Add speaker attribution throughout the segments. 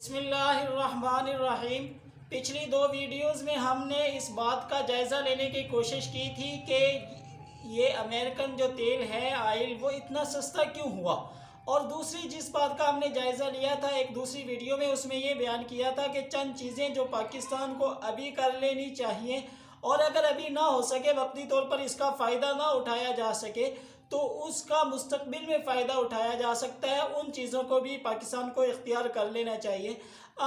Speaker 1: بسم اللہ الرحمن الرحیم۔ پچھلی دو ویڈیوز میں ہم نے اس بات کا جائزہ لینے کی کوشش کی تھی کہ یہ امریکن جو تیل ہے آئل وہ اتنا سستا کیوں ہوا، اور دوسری جس بات کا ہم نے جائزہ لیا تھا ایک دوسری ویڈیو میں، اس میں یہ بیان کیا تھا کہ چند چیزیں جو پاکستان کو ابھی کر لینی چاہیے، اور اگر ابھی نہ ہو سکے وقتی طور پر اس کا فائدہ نہ اٹھایا جا سکے تو اس کا مستقبل میں فائدہ اٹھایا جا سکتا ہے، ان چیزوں کو بھی پاکستان کو اختیار کر لینا چاہیے۔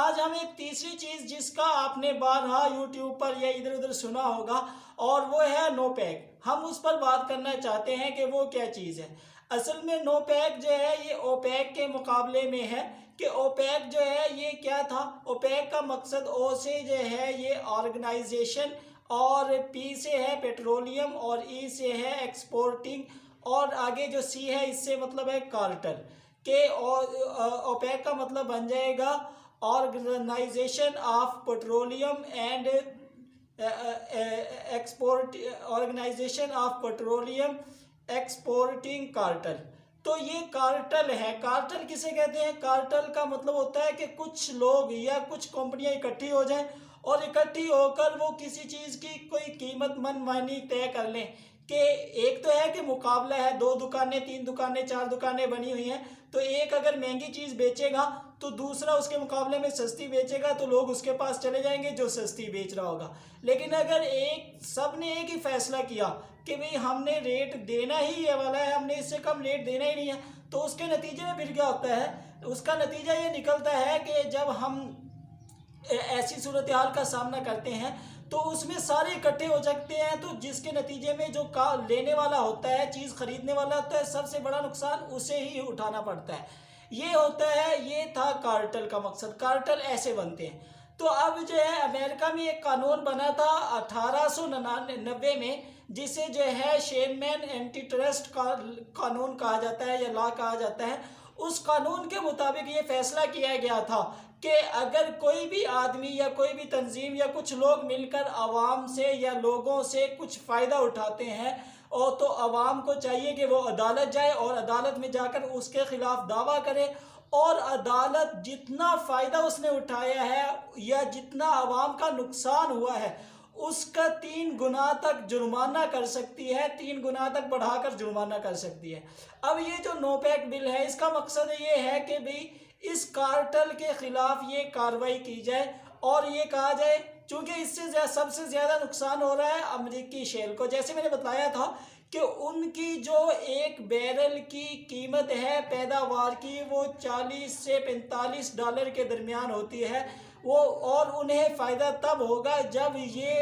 Speaker 1: آج ہم ایک تیسری چیز جس کا آپ نے بارہا یوٹیوب پر یا ادھر ادھر سنا ہوگا، اور وہ ہے نو پیک۔ ہم اس پر بات کرنا چاہتے ہیں کہ وہ کیا چیز ہے۔ اصل میں نو پیک جو ہے یہ اوپیک کے مقابلے میں ہے کہ اوپیک جو ہے یہ کیا تھا۔ اوپیک کا مقصد او سے جو ہے یہ آرگنائزیشن، اور پی سے ہے پیٹرولیم، اور ای سے ہے ایکسپورٹنگ، اور آگے جو سی ہے اس سے مطلب ہے کارٹل، کہ اوپیک کا مطلب بن جائے گا organisation of petroleum and organisation of petroleum exporting cartel. تو یہ کارٹل ہے۔ کارٹل کسے کہتے ہیں؟ کارٹل کا مطلب ہوتا ہے کہ کچھ لوگ یا کچھ کمپنیاں اکٹھی ہو جائیں اور اکٹھی ہو کر وہ کسی چیز کی کوئی قیمت من مانی طے کر لیں، کہ ایک تو ہے کہ مقابلہ ہے، دو دکانیں، تین دکانیں، چار دکانیں بنی ہوئی ہیں، تو ایک اگر مہنگی چیز بیچے گا تو دوسرا اس کے مقابلے میں سستی بیچے گا، تو لوگ اس کے پاس چلے جائیں گے جو سستی بیچ رہا ہوگا۔ لیکن اگر سب نے ایک ہی فیصلہ کیا کہ بھئی ہم نے ریٹ دینا ہی یہ والا ہے، ہم نے اس سے کم ریٹ دینا ہی نہیں ہے، تو اس کے نتیجے میں پھر کیا ہوتا ہے؟ اس کا نتیجہ یہ نکلتا ہے کہ جب ہم ایسی صورتحال کا سامنا کرتے ہیں تو اس میں سارے اکٹھے ہو سکتے ہیں، تو جس کے نتیجے میں جو لینے والا ہوتا ہے، چیز خریدنے والا ہوتا ہے، سب سے بڑا نقصان اسے ہی اٹھانا پڑتا ہے۔ یہ ہوتا ہے، یہ تھا کارٹل کا مقصد۔ کارٹل ایسے بنتے ہیں۔ تو اب جو ہے امریکہ میں ایک قانون بنا تھا 1899 میں، جسے جو ہے شیرمین اینٹی ٹرسٹ قانون کہا جاتا ہے یا لا کہا جاتا ہے۔ اس قانون کے مطابق یہ فیصلہ کیا گیا تھا کہ اگر کوئی بھی آدمی یا کوئی بھی تنظیم یا کچھ لوگ مل کر عوام سے یا لوگوں سے کچھ فائدہ اٹھاتے ہیں، اور تو عوام کو چاہیے کہ وہ عدالت جائے اور عدالت میں جا کر اس کے خلاف دعویٰ کرے، اور عدالت جتنا فائدہ اس نے اٹھایا ہے یا جتنا عوام کا نقصان ہوا ہے اس کا 3 گنا تک جرمانہ کر سکتی ہے، 3 گنا تک بڑھا کر جرمانہ کر سکتی ہے۔ اب یہ جو نو پیک بل ہے، اس کا مقصد یہ ہے کہ بھئی اس کارٹل کے خلاف یہ کارروائی کی جائے، اور یہ کہا جائے چونکہ اس سے سب سے زیادہ نقصان ہو رہا ہے امریکی شیل کو۔ جیسے میں نے بتایا تھا کہ ان کی جو ایک بیرل کی قیمت ہے پیداوار کی، وہ $40 سے $45 کے درمیان ہوتی ہے، اور انہیں فائدہ تب ہوگا جب یہ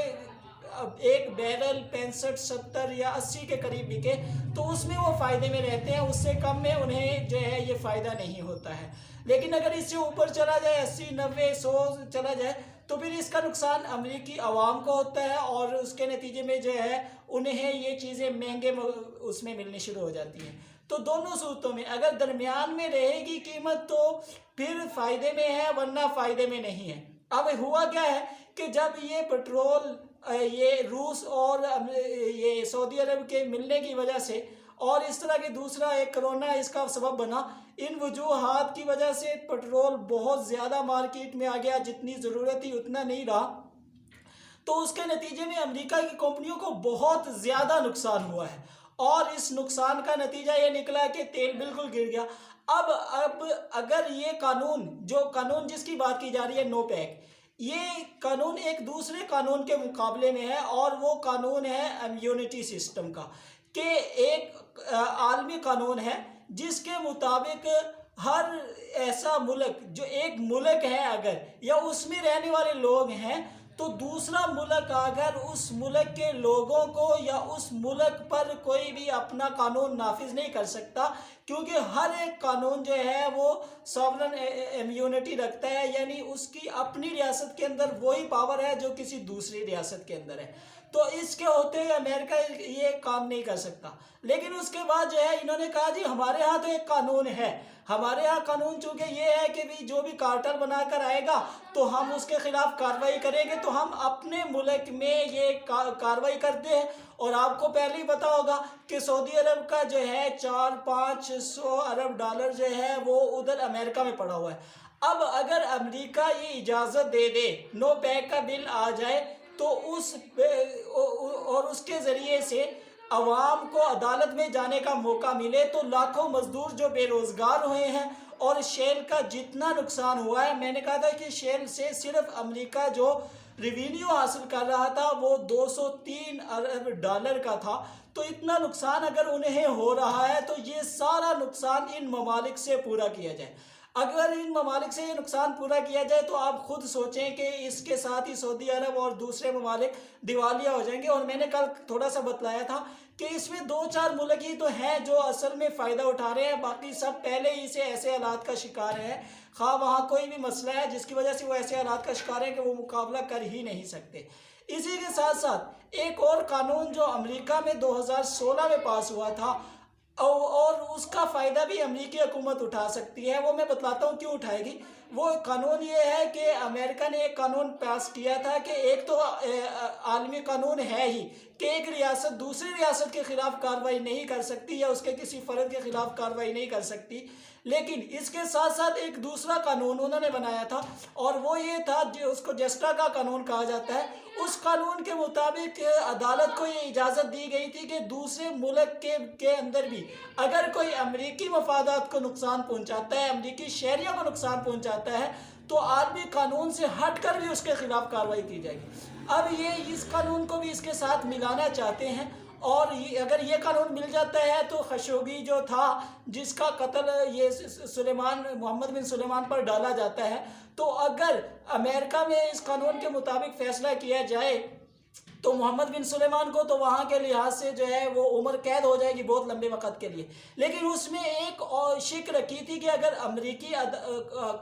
Speaker 1: ایک بیرل 65 70 یا 80 کے قریب بکے، تو اس میں وہ فائدے میں رہتے ہیں، اس سے کم میں انہیں جو ہے یہ فائدہ نہیں ہوتا ہے۔ لیکن اگر اس سے اوپر چلا جائے، 80 90 100 چلا جائے، تو پھر اس کا نقصان امریکی عوام کو ہوتا ہے، اور اس کے نتیجے میں جو ہے انہیں یہ چیزیں مہنگے اس میں ملنی شروع ہو جاتی ہیں۔ تو دونوں صورتوں میں اگر درمیان میں رہے گی قیمت تو پھر فائدے میں ہے، ورنہ فائدے میں نہیں ہے۔ اب ہوا کیا ہے کہ جب یہ پیٹرول یہ روس اور یہ سعودی عرب کے ملنے کی وجہ سے، اور اس طرح کی دوسرا ایک کرونا اس کا سبب بنا، ان وجوہات کی وجہ سے پیٹرول بہت زیادہ مارکیٹ میں آ گیا، جتنی ضرورت تھی اتنا نہیں رہا، تو اس کے نتیجے میں امریکہ کی کمپنیوں کو بہت زیادہ نقصان ہوا ہے، اور اس نقصان کا نتیجہ یہ نکلا کہ تیل بالکل گر گیا۔ اب اگر یہ قانون جس کی بات کی جا رہی ہے نو پیک، یہ قانون ایک دوسرے قانون کے مقابلے میں ہے، اور وہ قانون ہے امیونٹی سسٹم کا، کہ ایک عالمی قانون ہے جس کے مطابق ہر ایسا ملک جو ایک ملک ہے اگر، یا اس میں رہنے والے لوگ ہیں، تو دوسرا ملک اگر اس ملک کے لوگوں کو یا اس ملک پر کوئی بھی اپنا قانون نافذ نہیں کر سکتا، کیونکہ ہر ایک قانون جو ہے وہ ساورن امیونٹی رکھتا ہے، یعنی اس کی اپنی ریاست کے اندر وہی پاور ہے جو کسی دوسری ریاست کے اندر ہے۔ تو اس کے ہوتے ہوئے امریکہ یہ کام نہیں کر سکتا۔ لیکن اس کے بعد جو ہے انہوں نے کہا جی ہمارے ہاں تو ایک قانون ہے، ہمارے ہاں قانون چونکہ یہ ہے کہ بھی جو بھی کارٹل بنا کر آئے گا تو ہم اس کے خلاف کارروائی کریں گے، تو ہم اپنے ملک میں یہ کارروائی کرتے ہیں۔ اور آپ کو پہلے ہی پتا ہوگا کہ سعودی عرب کا جو ہے $400-500 ارب جو ہے وہ ادھر امریکہ میں پڑا ہوا ہے۔ اب اگر امریکہ یہ اجازت دے دے، نو پیک کا بل آ جائے تو اس کے ذریعے سے عوام کو عدالت میں جانے کا موقع ملے، تو لاکھوں مزدور جو بے روزگار ہوئے ہیں اور شیل کا جتنا نقصان ہوا ہے، میں نے کہا تھا کہ شیل سے صرف امریکہ جو ریونیو حاصل کر رہا تھا وہ 203 ارب ڈالر کا تھا، تو اتنا نقصان اگر انہیں ہو رہا ہے تو یہ سارا نقصان ان ممالک سے پورا کیا جائے۔ اگر ان ممالک سے یہ نقصان پورا کیا جائے تو آپ خود سوچیں کہ اس کے ساتھ ہی سعودی عرب اور دوسرے ممالک دیوالیہ ہو جائیں گے، اور میں نے کل تھوڑا سا بتلایا تھا کہ اس میں 2-4 ملک ہی تو ہیں جو اصل میں فائدہ اٹھا رہے ہیں، باقی سب پہلے ہی سے ایسے حالات کا شکار ہیں، خواہ وہاں کوئی بھی مسئلہ ہے جس کی وجہ سے وہ ایسے حالات کا شکار ہیں کہ وہ مقابلہ کر ہی نہیں سکتے۔ اسی کے ساتھ ساتھ ایک اور قانون جو امریکہ میں 2016 میں پاس ہوا تھا، اور اس کا فائدہ بھی امریکی حکومت اٹھا سکتی ہے، وہ میں بتلاتا ہوں کیوں اٹھائے گی۔ وہ قانون یہ ہے کہ امریکہ نے ایک قانون پاس کیا تھا کہ ایک تو عالمی قانون ہے ہی کہ ایک ریاست دوسری ریاست کے خلاف کارروائی نہیں کر سکتی یا اس کے کسی فرد کے خلاف کارروائی نہیں کر سکتی، لیکن اس کے ساتھ ساتھ ایک دوسرا قانون انہوں نے بنایا تھا، اور وہ یہ تھا اس کو جسٹا کا قانون کہا جاتا ہے۔ اس قانون کے مطابق عدالت کو یہ اجازت دی گئی تھی کہ دوسرے ملک کے اندر بھی اگر کوئی امریکی مفادات کو نقصان پہنچاتا ہے، امریکی شہریوں کو نقصان پہنچاتا ہے، تو عالمی قانون سے ہٹ کر بھی اس کے خلاف کارروائی کی جائے گی۔ اب یہ اس قانون کو بھی اس کے ساتھ ملانا چاہتے ہیں، اور اگر یہ قانون مل جاتا ہے تو خشوگی جو تھا جس کا قتل یہ محمد بن سلیمان پر ڈالا جاتا ہے، تو اگر امریکہ میں اس قانون کے مطابق فیصلہ کیا جائے تو محمد بن سلیمان کو تو وہاں کے لحاظ سے جو ہے وہ عمر قید ہو جائے گی بہت لمبے وقت کے لیے، لیکن اس میں ایک اور شک رکھی تھی کہ اگر امریکی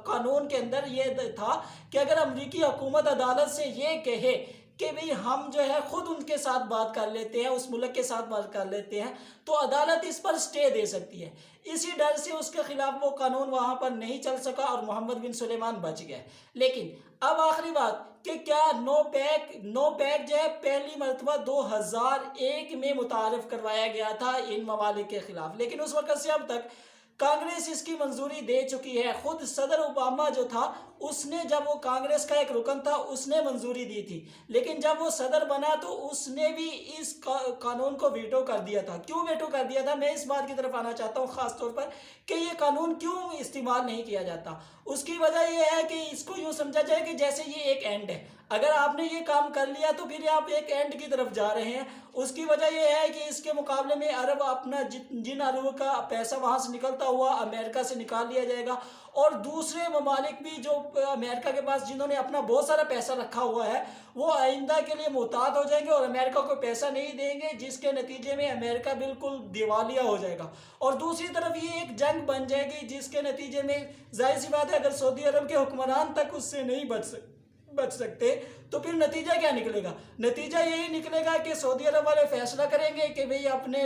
Speaker 1: قانون کے اندر یہ تھا کہ اگر امریکی حکومت عدالت سے یہ کہے کہ بھئی ہم جو ہے خود ان کے ساتھ بات کر لیتے ہیں، اس ملک کے ساتھ بات کر لیتے ہیں، تو عدالت اس پر سٹے دے سکتی ہے۔ اسی ڈر سے اس کے خلاف وہ قانون وہاں پر نہیں چل سکا اور محمد بن سلیمان بچ گئے۔ لیکن اب آخری بات کہ کیا نو پیک جو ہے پہلی مرتبہ 2001 میں متعارف کروایا گیا تھا ان ممالک کے خلاف، لیکن اس وقت سے اب تک کانگریس اس کی منظوری دے چکی ہے۔ خود صدر اوباما جو تھا اس نے، جب وہ کانگریس کا ایک رکن تھا، اس نے منظوری دی تھی، لیکن جب وہ صدر بنا تو اس نے بھی اس قانون کو ویٹو کر دیا تھا۔ کیوں ویٹو کر دیا تھا؟ میں اس بات کی طرف آنا چاہتا ہوں خاص طور پر کہ یہ قانون کیوں استعمال نہیں کیا جاتا۔ اس کی وجہ یہ ہے کہ اس کو یوں سمجھا جائے کہ جیسے یہ ایک اینڈ ہے، اگر آپ نے یہ کام کر لیا تو پھر آپ ایک اینڈ کی طرف جا رہے ہیں۔ اس کی وجہ یہ ہے کہ اس کے مقابلے میں عرب اپنا جن عرب کا پیسہ وہاں سے نکلتا ہوا امریکہ سے نکال لیا جائے گا، اور دوسرے ممالک بھی جو امریکہ کے پاس جنہوں نے اپنا بہت سارا پیسہ رکھا ہوا ہے وہ آئندہ کے لیے محتاط ہو جائیں گے اور امریکہ کو پیسہ نہیں دیں گے، جس کے نتیجے میں امریکہ بالکل دیوالیہ ہو جائے گا، اور دوسری طرف یہ ایک جنگ بن جائے گی جس کے نتیجے میں ظاہر سی بات ہے اگر سعودی عرب کے حکمران تک اس سے نہیں بچ سکتے تو پھر نتیجہ کیا نکلے گا؟ نتیجہ یہی نکلے گا کہ سعودی عرب والے فیصلہ کریں گے کہ بھئی اپنے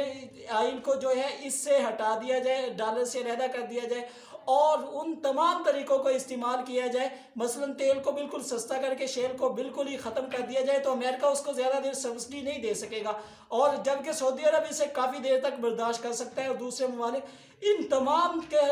Speaker 1: آئل کو جو ہے اس سے ہٹا دیا جائے، ڈالر سے علیحدہ کر دیا جائے، اور ان تمام طریقوں کو استعمال کیا جائے، مثلا تیل کو بالکل سستا کر کے شیل کو بالکل ہی ختم کر دیا جائے، تو امریکہ اس کو زیادہ دیر سبسڈی نہیں دے سکے گا، اور جبکہ سعودی عرب اسے کافی دیر تک برداشت کر سکتا ہے، اور دوسرے ممالک ان تمام کے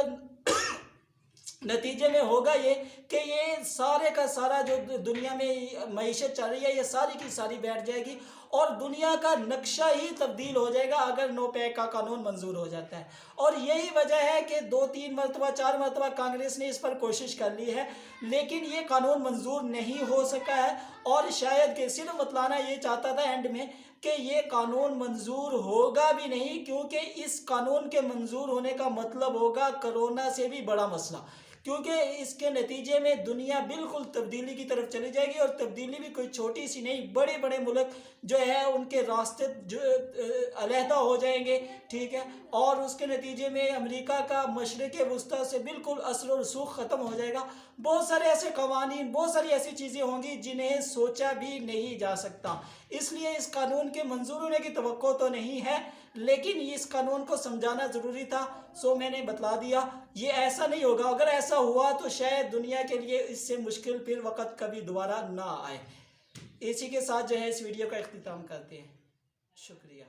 Speaker 1: نتیجے میں ہوگا یہ کہ یہ سارے کا سارا جو دنیا میں معیشت چل رہی ہے یہ ساری کی ساری بیٹھ جائے گی، اور دنیا کا نقشہ ہی تبدیل ہو جائے گا اگر نو پیک کا قانون منظور ہو جاتا ہے۔ اور یہی وجہ ہے کہ 2-3 مرتبہ 4 مرتبہ کانگریس نے اس پر کوشش کر لی ہے، لیکن یہ قانون منظور نہیں ہو سکا ہے، اور شاید کہ صرف بتلانا یہ چاہتا تھا اینڈ میں کہ یہ قانون منظور ہوگا بھی نہیں، کیونکہ اس قانون کے منظور ہونے کا مطلب ہوگا کرونا سے بھی بڑا مسئلہ، کیونکہ اس کے نتیجے میں دنیا بالکل تبدیلی کی طرف چلی جائے گی، اور تبدیلی بھی کوئی چھوٹی سی نہیں، بڑے بڑے ملک جو ہے ان کے راستے جو علیحدہ ہو جائیں گے، ٹھیک ہے، اور اس کے نتیجے میں امریکہ کا مشرق وسطیٰ سے بالکل اثر و رسوخ ختم ہو جائے گا۔ بہت سارے ایسے قوانین، بہت ساری ایسی چیزیں ہوں گی جنہیں سوچا بھی نہیں جا سکتا، اس لیے اس قانون کے منظور ہونے کی توقع تو نہیں ہے، لیکن اس قانون کو سمجھانا ضروری تھا، سو میں نے بتلا دیا۔ یہ ایسا نہیں ہوگا، اگر ایسا ہوا تو شاید دنیا کے لیے اس سے مشکل پھر وقت کبھی دوبارہ نہ آئے۔ اسی کے ساتھ جو ہے اس ویڈیو کا اختتام کرتے ہیں، شکریہ۔